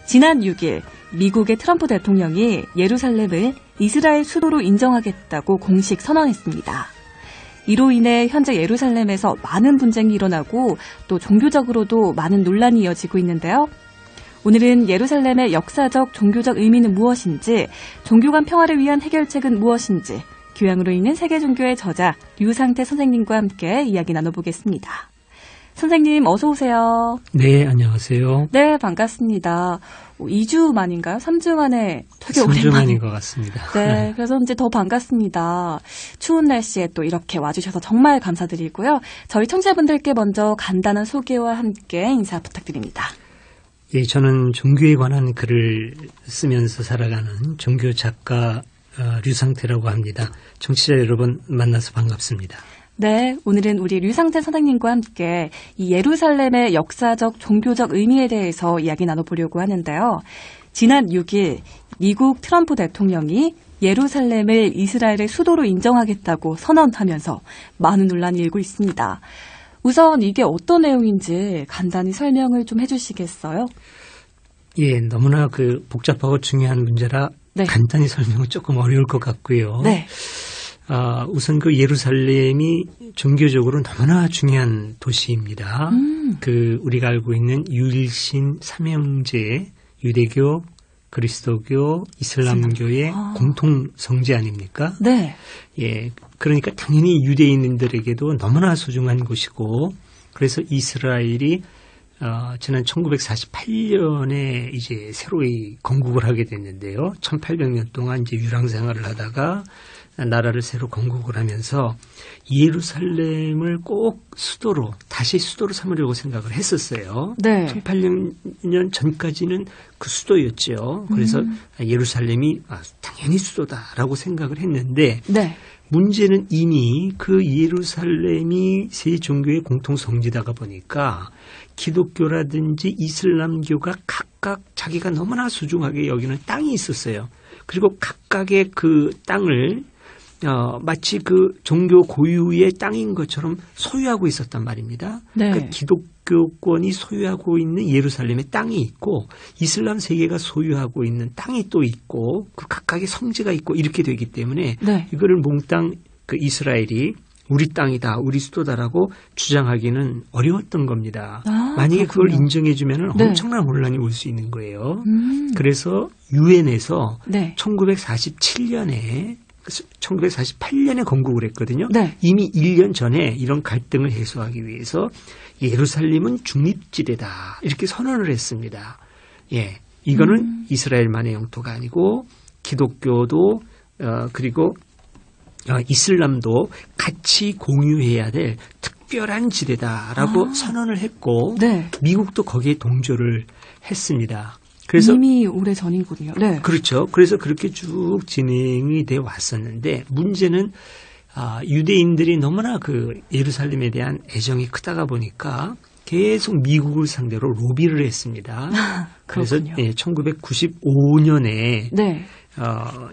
지난 6일 미국의 트럼프 대통령이 예루살렘을 이스라엘 수도로 인정하겠다고 공식 선언했습니다. 이로 인해 현재 예루살렘에서 많은 분쟁이 일어나고 또 종교적으로도 많은 논란이 이어지고 있는데요. 오늘은 예루살렘의 역사적 종교적 의미는 무엇인지, 종교 간 평화를 위한 해결책은 무엇인지 교양으로 있는 세계 종교의 저자 류상태 선생님과 함께 이야기 나눠보겠습니다. 선생님 어서 오세요. 네, 안녕하세요. 네, 반갑습니다. 2주 만인가요? 3주 만에 되게 오랜만에. 3주 만인 것 같습니다. 네, 그래서 이제 더 반갑습니다. 추운 날씨에 또 이렇게 와주셔서 정말 감사드리고요. 저희 청취자분들께 먼저 간단한 소개와 함께 인사 부탁드립니다. 예, 저는 종교에 관한 글을 쓰면서 살아가는 종교 작가 류상태라고 합니다. 청취자 여러분 만나서 반갑습니다. 네, 오늘은 우리 류상태 선생님과 함께 이 예루살렘의 역사적 종교적 의미에 대해서 이야기 나눠보려고 하는데요. 지난 6일 미국 트럼프 대통령이 예루살렘을 이스라엘의 수도로 인정하겠다고 선언하면서 많은 논란이 일고 있습니다. 우선 이게 어떤 내용인지 간단히 설명을 좀 해주시겠어요? 예, 너무나 복잡하고 중요한 문제라 네. 간단히 설명은 조금 어려울 것 같고요. 네. 우선 예루살렘이 종교적으로 너무나 중요한 도시입니다. 우리가 알고 있는 유일신 삼형제, 유대교, 그리스도교, 이슬람교의 공통 성지 아닙니까? 네. 예, 그러니까 당연히 유대인들에게도 너무나 소중한 곳이고, 그래서 이스라엘이 지난 1948년에 이제 새로이 건국을 하게 됐는데요. 1800년 동안 이제 유랑 생활을 하다가 나라를 새로 건국을 하면서 예루살렘을 꼭 다시 수도로 삼으려고 생각을 했었어요. 네. 1800년 전까지는 그 수도였죠. 그래서 예루살렘이 당연히 수도다라고 생각을 했는데 네. 문제는 이미 그 예루살렘이 세 종교의 공통 성지다가 보니까 기독교라든지 이슬람교가 각각 자기가 너무나 소중하게 여기는 땅이 있었어요. 그리고 각각의 그 땅을 마치 그 종교 고유의 땅인 것처럼 소유하고 있었단 말입니다. 네. 그러니까 기독교권이 소유하고 있는 예루살렘의 땅이 있고 이슬람 세계가 소유하고 있는 땅이 또 있고 그 각각의 성지가 있고 이렇게 되기 때문에 네. 이거를 몽땅 이스라엘이 우리 땅이다, 우리 수도다라고 주장하기는 어려웠던 겁니다. 만약에 그렇군요. 그걸 인정해주면 네. 엄청난 혼란이 올 수 있는 거예요. 그래서 유엔에서 네. 1948년에 건국을 했거든요. 네. 이미 1년 전에 이런 갈등을 해소하기 위해서 예루살렘은 중립지대다 이렇게 선언을 했습니다. 예, 이거는 이스라엘만의 영토가 아니고 기독교도 그리고 이슬람도 같이 공유해야 될 특별한 지대다라고 선언을 했고 네. 미국도 거기에 동조를 했습니다. 그래서 이미 오래 전이군요. 네. 그렇죠. 그래서 그렇게 쭉 진행이 돼 왔었는데 문제는 유대인들이 너무나 예루살렘에 대한 애정이 크다가 보니까 계속 미국을 상대로 로비를 했습니다. 그래서 1995년에 네.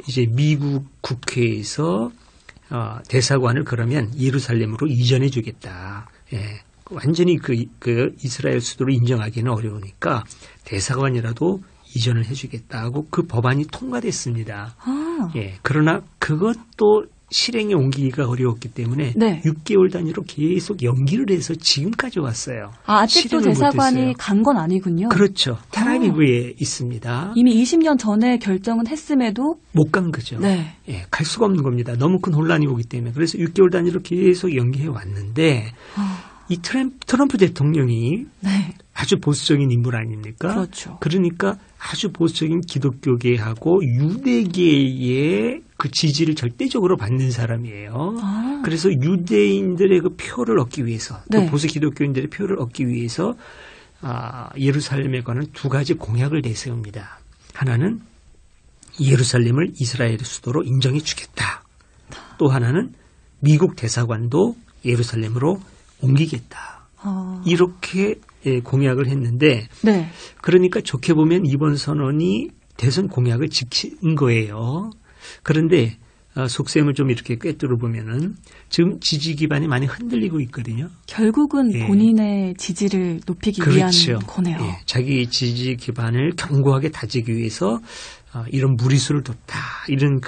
이제 미국 국회에서 대사관을 그러면 예루살렘으로 이전해 주겠다. 예. 완전히 이스라엘 수도를 인정하기는 어려우니까 대사관이라도 이전을 해주겠다고 그 법안이 통과됐습니다. 예. 그러나 그것도 실행에 옮기기가 어려웠기 때문에 네. 6개월 단위로 계속 연기를 해서 지금까지 왔어요. 아직도 대사관이 간 건 아니군요. 그렇죠. 텔아비브에 있습니다. 이미 20년 전에 결정은 했음에도 못 간 거죠. 네. 예, 갈 수가 없는 겁니다. 너무 큰 혼란이 오기 때문에. 그래서 6개월 단위로 계속 연기해 왔는데 이 트럼프 대통령이 네. 아주 보수적인 인물 아닙니까? 그렇죠. 그러니까 아주 보수적인 기독교계하고 유대계의 그 지지를 절대적으로 받는 사람이에요. 그래서 유대인들의 그 표를 얻기 위해서 네. 또 보수 기독교인들의 표를 얻기 위해서 예루살렘에 관한 두 가지 공약을 내세웁니다. 하나는 예루살렘을 이스라엘의 수도로 인정해 주겠다. 또 하나는 미국 대사관도 예루살렘으로 옮기겠다. 이렇게 공약을 했는데 네. 그러니까 좋게 보면 이번 선언이 대선 공약을 지킨 거예요. 그런데 속셈을 좀 이렇게 꿰뚫어 보면은 지금 지지 기반이 많이 흔들리고 있거든요. 결국은 예. 본인의 지지를 높이기 그렇죠. 위한 거네요. 예, 자기 지지 기반을 견고하게 다지기 위해서 이런 무리수를 뒀다. 이런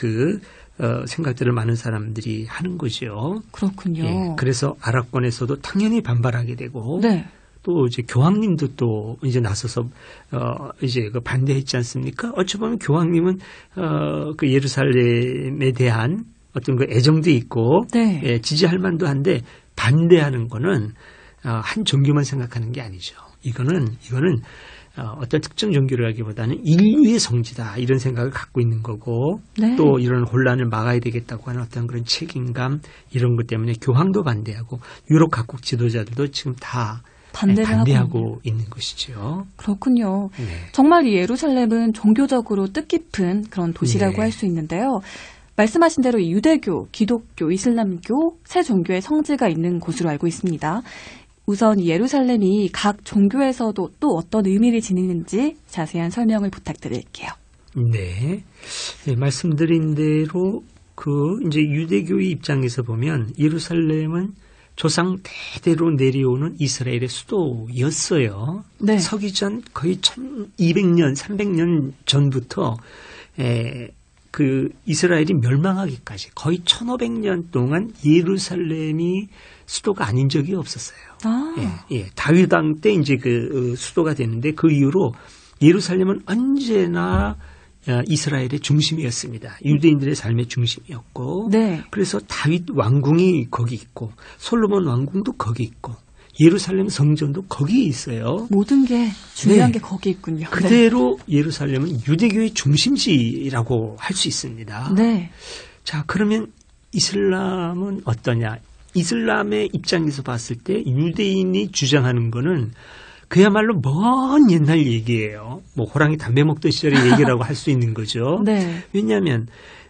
생각들을 많은 사람들이 하는 거죠. 그렇군요. 예, 그래서 아랍권에서도 당연히 반발하게 되고 네. 또 이제 교황님도 또 이제 나서서 이제 반대했지 않습니까? 어찌 보면 교황님은 그 예루살렘에 대한 어떤 그 애정도 있고 네. 예, 지지할 만도 한데 반대하는 거는 한 종교만 생각하는 게 아니죠. 이거는 어떤 특정 종교를 하기보다는 인류의 성지다 이런 생각을 갖고 있는 거고 네. 또 이런 혼란을 막아야 되겠다고 하는 어떤 그런 책임감 이런 것 때문에 교황도 반대하고 유럽 각국 지도자들도 지금 다 반대하고 있는 것이죠. 그렇군요. 네. 정말 이 예루살렘은 종교적으로 뜻깊은 그런 도시라고 네. 할 수 있는데요. 말씀하신 대로 유대교, 기독교, 이슬람교 세 종교의 성지가 있는 곳으로 알고 있습니다. 우선 이 예루살렘이 각 종교에서도 또 어떤 의미를 지니는지 자세한 설명을 부탁드릴게요. 네. 네, 말씀드린 대로 이제 유대교의 입장에서 보면 예루살렘은 조상 대대로 내려오는 이스라엘의 수도였어요. 네. 서기 전 거의 1200년, 300년 전부터 이스라엘이 멸망하기까지 거의 1500년 동안 예루살렘이 수도가 아닌 적이 없었어요. 예. 다윗 왕 때 이제 수도가 됐는데 그 이후로 예루살렘은 언제나 이스라엘의 중심이었습니다. 유대인들의 삶의 중심이었고, 네. 그래서 다윗 왕궁이 거기 있고, 솔로몬 왕궁도 거기 있고, 예루살렘 성전도 거기에 있어요. 모든 게 중요한 네. 게 거기 있군요. 그대로 예루살렘은 유대교의 중심지라고 할 수 있습니다. 네. 자, 그러면 이슬람은 어떠냐? 이슬람의 입장에서 봤을 때 유대인이 주장하는 거는 그야말로 먼 옛날 얘기예요. 뭐 호랑이 담배 먹던 시절의 얘기라고 할 수 있는 거죠. 네. 왜냐하면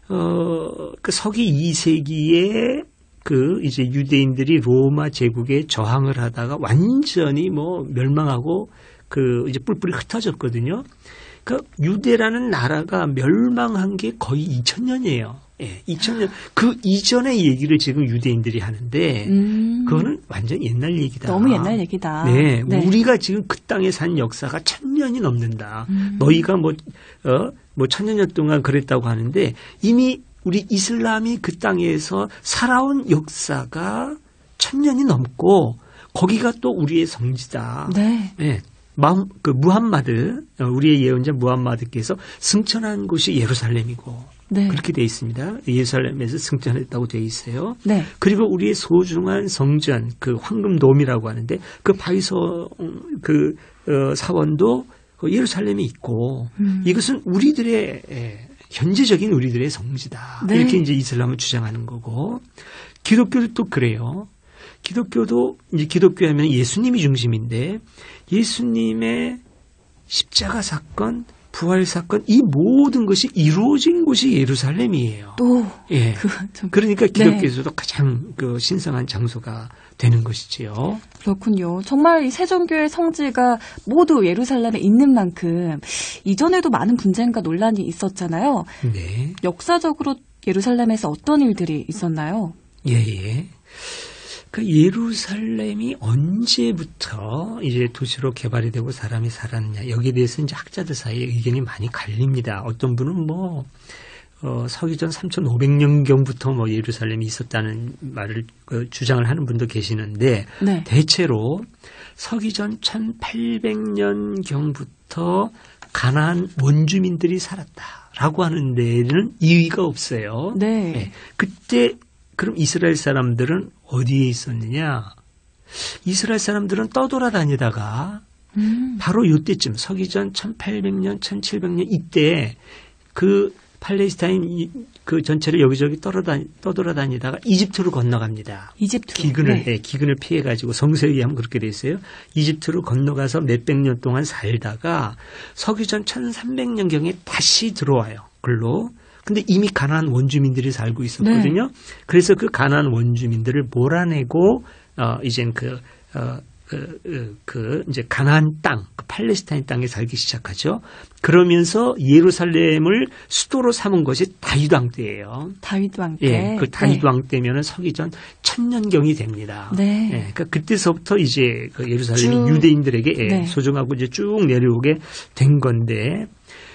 그 서기 2세기에 이제 유대인들이 로마 제국에 저항을 하다가 완전히 멸망하고 이제 뿔뿔이 흩어졌거든요. 그 유대라는 나라가 멸망한 게 거의 2000년이에요. 예, 2000년 그 이전의 얘기를 지금 유대인들이 하는데 그거는 완전 옛날 얘기다. 너무 옛날 얘기다. 네, 우리가 지금 그 땅에 산 역사가 1000년이 넘는다. 너희가 1000년 동안 그랬다고 하는데 이미 우리 이슬람이 그 땅에서 살아온 역사가 1000년이 넘고 거기가 또 우리의 성지다. 네. 네. 무함마드, 우리의 예언자 무함마드께서 승천한 곳이 예루살렘이고 네. 그렇게 되어 있습니다. 예루살렘에서 승천했다고 되어 있어요. 네. 그리고 우리의 소중한 성전, 황금돔이라고 하는데 바위소 사원도 예루살렘에 있고 이것은 우리들의 현재적인 우리들의 성지다. 네. 이렇게 이제 이슬람을 주장하는 거고 기독교도 또 그래요. 기독교도 이제 기독교하면 예수님이 중심인데 예수님의 십자가 사건, 부활 사건 이 모든 것이 이루어진 곳이 예루살렘이에요. 또 예. 그러니까 기독교에서도 가장 신성한 장소가 되는 것이지요. 그렇군요. 정말 이 세 종교의 성지가 모두 예루살렘에 있는 만큼 이전에도 많은 분쟁과 논란이 있었잖아요. 네. 역사적으로 예루살렘에서 어떤 일들이 있었나요? 예. 예루살렘이 언제부터 이제 도시로 개발이 되고 사람이 살았냐 여기에 대해서 이제 학자들 사이에 의견이 많이 갈립니다. 어떤 분은 서기전 3500년경부터 예루살렘이 있었다는 말을 주장을 하는 분도 계시는데 네. 대체로 서기전 1800년경부터 가나안 원주민들이 살았다라고 하는 데는 이의가 없어요. 네. 네. 그때 그럼 이스라엘 사람들은 어디에 있었느냐? 이스라엘 사람들은 떠돌아다니다가 바로 이때쯤 서기전 1800년, 1700년 이때 팔레스타인 전체를 여기저기 떠돌아다니다가 이집트로 건너갑니다. 이집트로. 기근을 피해가지고 성서에 의하면 그렇게 돼 있어요. 이집트로 건너가서 몇백 년 동안 살다가 서기전 1300년경에 다시 들어와요. 글로. 근데 이미 가나안 원주민들이 살고 있었거든요. 네. 그래서 그 가나안 원주민들을 몰아내고 이젠 이제 가나안 땅, 팔레스타인 땅에 살기 시작하죠. 그러면서 예루살렘을 수도로 삼은 것이 다윗 왕 때예요. 다윗 왕 때. 예, 그 다윗 왕 때면은 서기 전 1000년경이 됩니다. 네. 예, 그러니까 그때서부터 이제 그 예루살렘이 쭉, 유대인들에게 네. 소중하고 이제 쭉 내려오게 된 건데,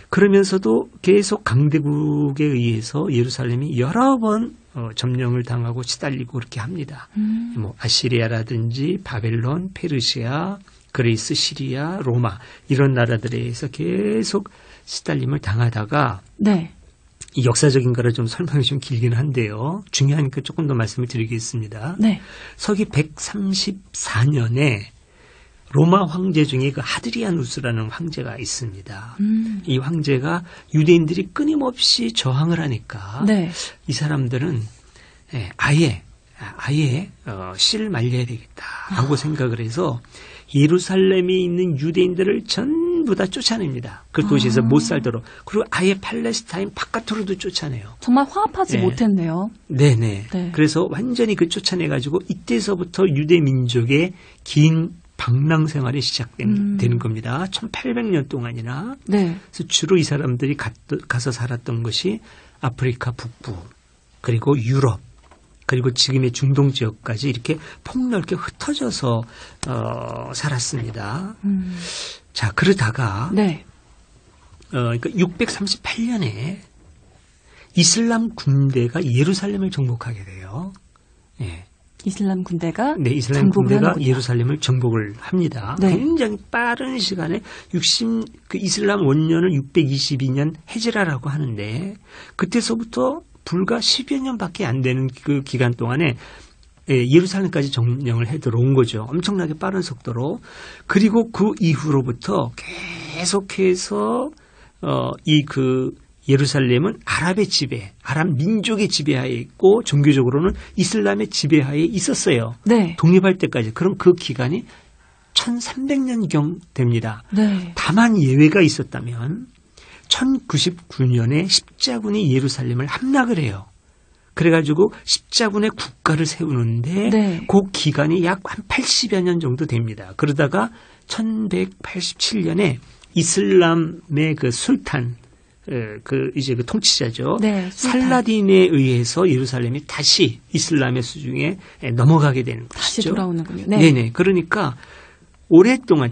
그러면서도 계속 강대국에 의해서 예루살렘이 여러 번 점령을 당하고 시달리고 그렇게 합니다. 뭐 아시리아라든지 바벨론, 페르시아, 그리스, 시리아, 로마 이런 나라들에 의해서 계속 시달림을 당하다가 네. 이 역사적인 거를 좀 설명이 좀 길긴 한데요. 중요하니까 조금 더 말씀을 드리겠습니다. 네. 서기 134년에 로마 황제 중에 그 하드리아누스라는 황제가 있습니다. 이 황제가 유대인들이 끊임없이 저항을 하니까 네. 이 사람들은 아예 씨를 말려야 되겠다라고 생각을 해서 예루살렘에 있는 유대인들을 전부 다 쫓아냅니다. 그 도시에서 못 살도록. 그리고 아예 팔레스타인 바깥으로도 쫓아내요. 정말 화합하지 네. 못했네요. 네네. 네. 그래서 완전히 그 쫓아내가지고 이때서부터 유대 민족의 긴 방랑 생활이 시작되는 겁니다. 1800년 동안이나. 네. 그래서 주로 이 사람들이 가서 살았던 것이 아프리카 북부, 그리고 유럽, 그리고 지금의 중동 지역까지 이렇게 폭넓게 흩어져서 살았습니다. 자, 그러다가 네. 그러니까 638년에 이슬람 군대가 예루살렘을 정복하게 돼요. 예. 이슬람 군대가 네, 이슬람 정복을 군대가 하는군요. 예루살렘을 정복을 합니다. 네. 굉장히 빠른 시간에 그 이슬람 원년을 622년 헤지라라고 하는데 그때서부터 불과 10여 년밖에 안 되는 그 기간 동안에 예루살렘까지 점령을 해 들어온 거죠. 엄청나게 빠른 속도로. 그리고 그 이후로부터 계속해서 예루살렘은 아랍의 지배, 아랍 민족의 지배하에 있고 종교적으로는 이슬람의 지배하에 있었어요. 네. 독립할 때까지. 그럼 그 기간이 1300년경 됩니다. 네. 다만 예외가 있었다면 1099년에 십자군이 예루살렘을 함락을 해요. 그래가지고 십자군의 국가를 세우는데 네. 그 기간이 약 한 80여 년 정도 됩니다. 그러다가 1187년에 이슬람의 그 술탄, 이제 그 통치자죠. 네, 술탄. 살라딘에 의해서 예루살렘이 다시 이슬람의 수중에 넘어가게 되는 다시 것이죠. 돌아오는군요. 네. 네네. 그러니까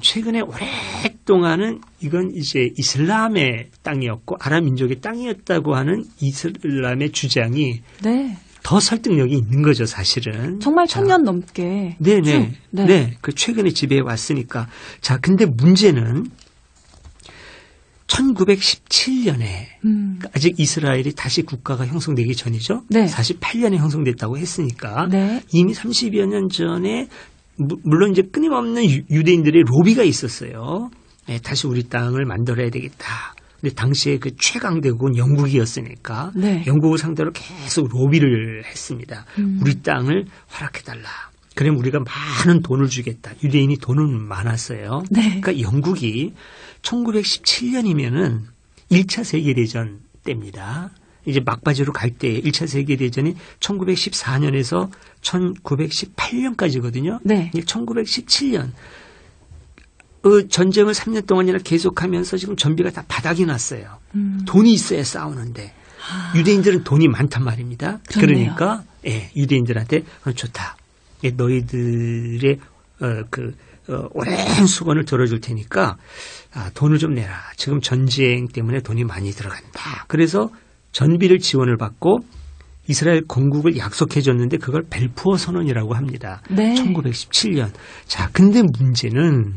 최근에 오랫동안은 이건 이제 이슬람의 땅이었고 아랍 민족의 땅이었다고 하는 이슬람의 주장이 네. 더 설득력이 있는 거죠, 사실은. 정말 1000년 넘게. 네네. 쭉. 네. 네. 그 최근에 지배해 왔으니까. 자, 근데 문제는 1917년에 아직 이스라엘이 다시 국가가 형성되기 전이죠. 네. 48년에 형성됐다고 했으니까 네. 이미 30여 년 전에 물론 이제 끊임없는 유대인들의 로비가 있었어요. 네, 다시 우리 땅을 만들어야 되겠다. 근데 당시에 그 최강대국은 영국이었으니까 네. 영국을 상대로 계속 로비를 했습니다. 우리 땅을 허락해달라. 그러면 우리가 많은 돈을 주겠다. 유대인이 돈은 많았어요. 네. 그러니까 영국이 1917년이면은 1차 세계대전 때입니다. 이제 막바지로 갈 때 1차 세계대전이 1914년에서 1918년까지거든요. 네. 1917년. 전쟁을 3년 동안이나 계속하면서 지금 전비가 다 바닥이 났어요. 돈이 있어야 싸우는데. 유대인들은 돈이 많단 말입니다. 그렇네요. 그러니까 유대인들한테 좋다. 너희들의 오랜 수건을 들어줄 테니까 돈을 좀 내라. 지금 전쟁 때문에 돈이 많이 들어간다. 그래서 전비를 지원을 받고 이스라엘 건국을 약속해 줬는데 그걸 벨푸어 선언이라고 합니다. 네. 1917년. 자, 근데 문제는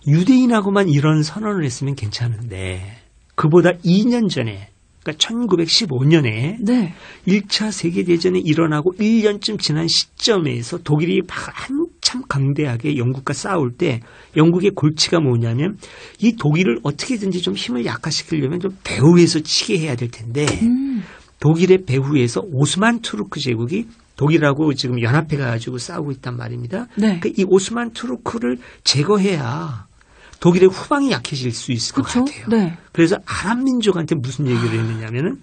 유대인하고만 이런 선언을 했으면 괜찮은데 그보다 2년 전에 그러니까 1915년에 네. 1차 세계대전이 일어나고 1년쯤 지난 시점에서 독일이 한참 강대하게 영국과 싸울 때 영국의 골치가 뭐냐면 이 독일을 어떻게든지 좀 힘을 약화시키려면 좀 배후에서 치게 해야 될 텐데 독일의 배후에서 오스만 투르크 제국이 독일하고 지금 연합해 가지고 싸우고 있단 말입니다. 네. 그러니까 이 오스만 투르크를 제거해야 독일의 후방이 약해질 수 있을 그쵸? 것 같아요. 네. 그래서 아랍 민족한테 무슨 얘기를 했느냐면은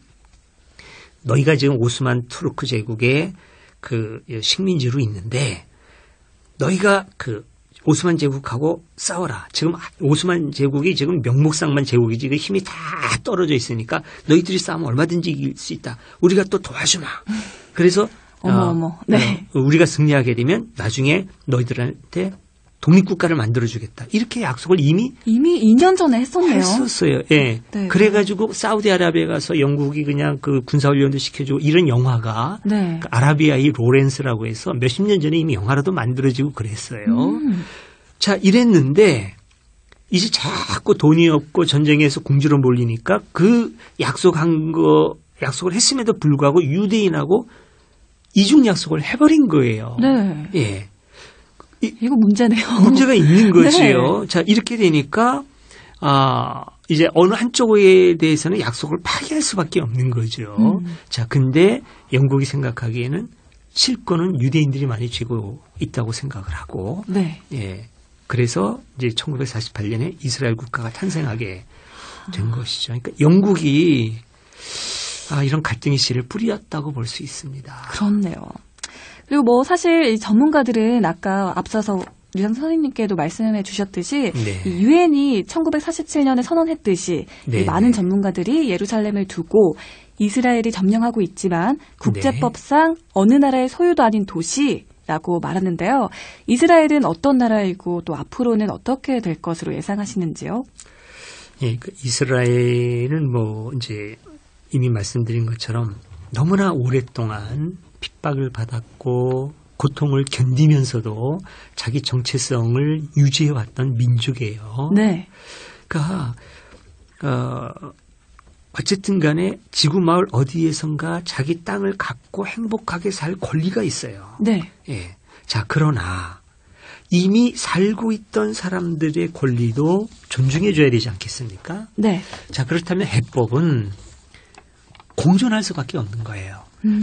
너희가 지금 오스만 투르크 제국의 그 식민지로 있는데 너희가 그 오스만 제국하고 싸워라. 지금 오스만 제국이 지금 명목상만 제국이지 그 힘이 다 떨어져 있으니까 너희들이 싸우면 얼마든지 이길 수 있다. 우리가 또 도와주마. 그래서 어머. 네. 우리가 승리하게 되면 나중에 너희들한테 독립국가를 만들어주겠다. 이렇게 약속을 이미 2년 전에 했었네요. 했었어요. 예. 네. 그래가지고 사우디아라비아에 가서 영국이 그냥 그 군사훈련도 시켜주고 이런 영화가 네. 그 아라비아의 로렌스라고 해서 몇십 년 전에 이미 영화로도 만들어지고 그랬어요. 자, 이랬는데 이제 자꾸 돈이 없고 전쟁에서 궁지로 몰리니까 그 약속을 했음에도 불구하고 유대인하고 이중 약속을 해버린 거예요. 네. 예. 이거 문제네요. 문제가 있는 거지요. 네. 자, 이렇게 되니까, 이제 어느 한쪽에 대해서는 약속을 파기할 수밖에 없는 거죠. 자, 근데 영국이 생각하기에는 실권은 유대인들이 많이 쥐고 있다고 생각을 하고, 네. 예. 그래서 이제 1948년에 이스라엘 국가가 탄생하게 된 것이죠. 그러니까 영국이 이런 갈등의 씨를 뿌렸다고 볼 수 있습니다. 그렇네요. 그리고 뭐 사실 이 전문가들은 아까 앞서서 류상 선생님께도 말씀해 주셨듯이 네. 이 유엔이 1947년에 선언했듯이 네. 이 많은 전문가들이 예루살렘을 두고 이스라엘이 점령하고 있지만 국제법상 어느 나라의 소유도 아닌 도시라고 말하는데요. 이스라엘은 어떤 나라이고 또 앞으로는 어떻게 될 것으로 예상하시는지요? 예, 그 이스라엘은 뭐 이제 이미 말씀드린 것처럼 너무나 오랫동안 핍박을 받았고 고통을 견디면서도 자기 정체성을 유지해왔던 민족이에요. 네. 그러니까 어쨌든 간에 지구 마을 어디에선가 자기 땅을 갖고 행복하게 살 권리가 있어요. 네. 예. 자, 그러나 이미 살고 있던 사람들의 권리도 존중해줘야 되지 않겠습니까? 네. 자, 그렇다면 해법은 공존할 수밖에 없는 거예요.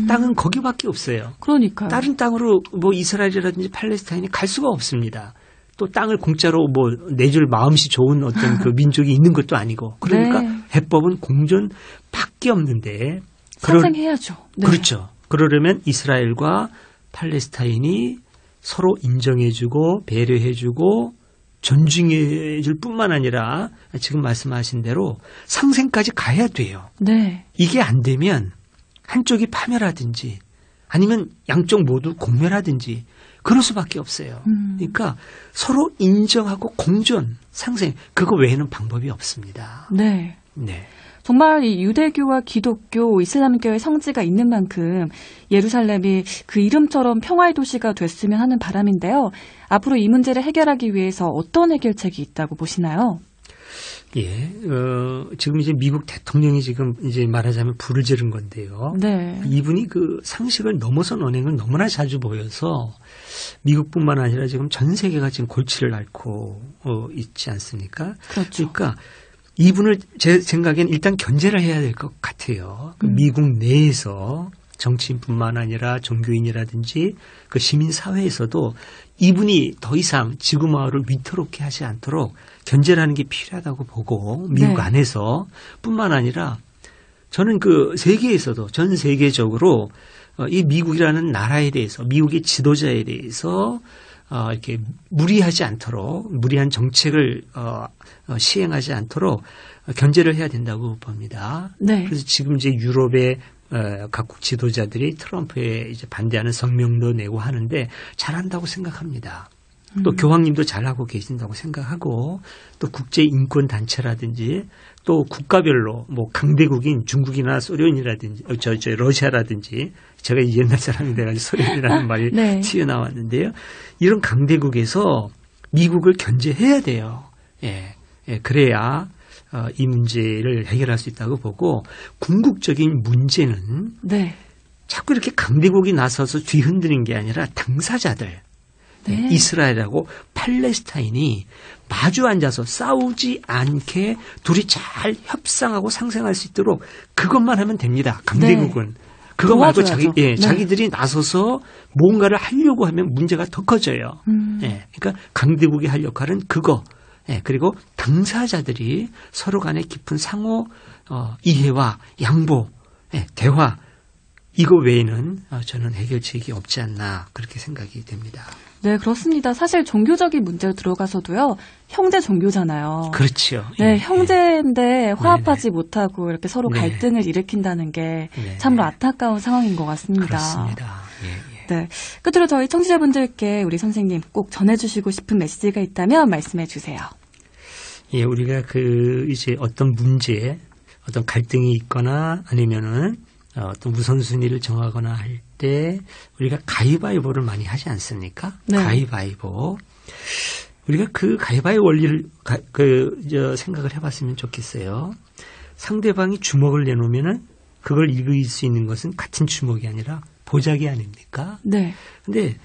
땅은 거기밖에 없어요. 그러니까요. 다른 땅으로 뭐 이스라엘이라든지 팔레스타인이 갈 수가 없습니다. 또 땅을 공짜로 뭐 내줄 마음씨 좋은 어떤 그 민족이 있는 것도 아니고. 그러니까 네. 해법은 공존밖에 없는데. 상생해야죠. 네. 그렇죠. 그러려면 이스라엘과 팔레스타인이 서로 인정해주고 배려해주고 존중해줄 뿐만 아니라 지금 말씀하신 대로 상생까지 가야 돼요. 네. 이게 안 되면 한쪽이 파멸하든지 아니면 양쪽 모두 공멸하든지 그럴 수밖에 없어요. 그러니까 서로 인정하고 공존, 상생 그거 외에는 방법이 없습니다. 네. 네. 정말 이 유대교와 기독교, 이슬람교의 성지가 있는 만큼 예루살렘이 그 이름처럼 평화의 도시가 됐으면 하는 바람인데요. 앞으로 이 문제를 해결하기 위해서 어떤 해결책이 있다고 보시나요? 예, 지금 이제 미국 대통령이 지금 이제 말하자면 불을 지른 건데요. 네. 이분이 그 상식을 넘어선 언행을 너무나 자주 보여서 미국뿐만 아니라 지금 전 세계가 지금 골치를 앓고 있지 않습니까? 그렇죠. 그러니까 이분을 제 생각엔 일단 견제를 해야 될 것 같아요. 미국 내에서 정치인뿐만 아니라 종교인이라든지 그 시민사회에서도 이분이 더 이상 지구마을을 위태롭게 하지 않도록 견제라는 게 필요하다고 보고 미국 네. 안에서 뿐만 아니라 저는 그 세계에서도 전 세계적으로 이 미국이라는 나라에 대해서 미국의 지도자에 대해서 이렇게 무리하지 않도록 무리한 정책을 시행하지 않도록 견제를 해야 된다고 봅니다. 네. 그래서 지금 이제 유럽의 각국 지도자들이 트럼프에 이제 반대하는 성명도 내고 하는데 잘한다고 생각합니다. 또 교황님도 잘하고 계신다고 생각하고 또 국제 인권 단체라든지 또 국가별로 뭐 강대국인 중국이나 소련이라든지 러시아라든지 제가 옛날 사람이 돼가지고 소련이라는 말이 네. 튀어나왔는데요. 이런 강대국에서 미국을 견제해야 돼요. 예, 그래야 이 문제를 해결할 수 있다고 보고 궁극적인 문제는 네. 자꾸 이렇게 강대국이 나서서 뒤흔드는 게 아니라 당사자들 네. 이스라엘하고 팔레스타인이 마주 앉아서 싸우지 않게 둘이 잘 협상하고 상생할 수 있도록 그것만 하면 됩니다. 강대국은. 네. 그거 말고 도와줘야죠. 네. 자기들이 나서서 뭔가를 하려고 하면 문제가 더 커져요. 그러니까 강대국이 할 역할은 그거. 그리고 당사자들이 서로 간의 깊은 상호 이해와 양보, 대화 이거 외에는 저는 해결책이 없지 않나 그렇게 생각이 됩니다. 네, 그렇습니다. 사실 종교적인 문제로 들어가서도요, 형제 종교잖아요. 그렇죠. 네, 예, 형제인데 화합하지 못하고 이렇게 서로 네. 갈등을 일으킨다는 게 네. 참으로 안타까운 상황인 것 같습니다. 그렇습니다. 예, 예. 네, 끝으로 저희 청취자분들께 우리 선생님 꼭 전해주시고 싶은 메시지가 있다면 말씀해 주세요. 예, 우리가 이제 어떤 문제에 어떤 갈등이 있거나 아니면은 어떤 우선순위를 정하거나 할 때 우리가 가위바위보를 많이 하지 않습니까? 네. 가위바위보. 우리가 그 가위바위보 원리를 생각을 해봤으면 좋겠어요. 상대방이 주먹을 내놓으면은 그걸 이길 수 있는 것은 같은 주먹이 아니라 보자기 아닙니까? 네. 근데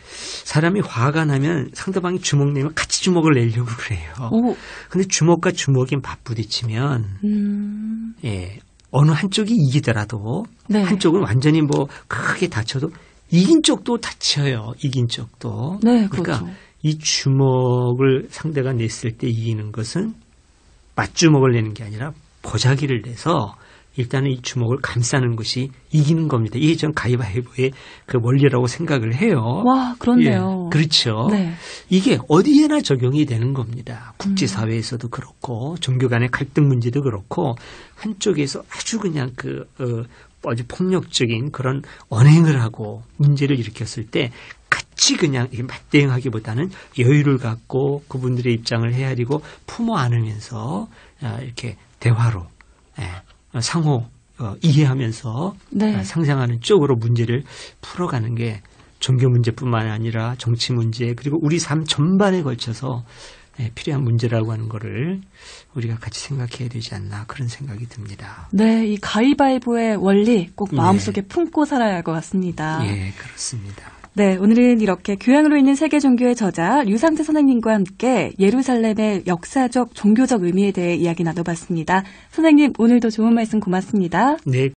사람이 화가 나면 상대방이 주먹 내면 같이 주먹을 내려고 그래요. 오. 근데 주먹과 주먹이 맞부딪히면 예, 어느 한쪽이 이기더라도 네. 한쪽은 완전히 뭐 크게 다쳐도 이긴 쪽도 다쳐요. 이긴 쪽도. 네, 그러니까 그렇죠. 이 주먹을 상대가 냈을 때 이기는 것은 맞주먹을 내는 게 아니라 보자기를 내서 일단은 이 주먹을 감싸는 것이 이기는 겁니다. 이게 전 가위바위보의 그 원리라고 생각을 해요. 와, 그렇네요. 예, 그렇죠. 네. 이게 어디에나 적용이 되는 겁니다. 국제사회에서도 그렇고 종교 간의 갈등 문제도 그렇고 한쪽에서 아주 그냥 아주 폭력적인 그런 언행을 하고 문제를 일으켰을 때 같이 그냥 맞대응하기보다는 여유를 갖고 그분들의 입장을 헤아리고 품어 안으면서 이렇게 대화로 상호 이해하면서 네. 상상하는 쪽으로 문제를 풀어가는 게 종교 문제뿐만 아니라 정치 문제 그리고 우리 삶 전반에 걸쳐서 필요한 문제라고 하는 거를 우리가 같이 생각해야 되지 않나 그런 생각이 듭니다. 네, 이 가위바위보의 원리 꼭 마음속에 네. 품고 살아야 할 것 같습니다. 예, 그렇습니다. 네, 오늘은 이렇게 교양으로 있는 세계 종교의 저자 류상태 선생님과 함께 예루살렘의 역사적, 종교적 의미에 대해 이야기 나눠봤습니다. 선생님, 오늘도 좋은 말씀 고맙습니다. 네,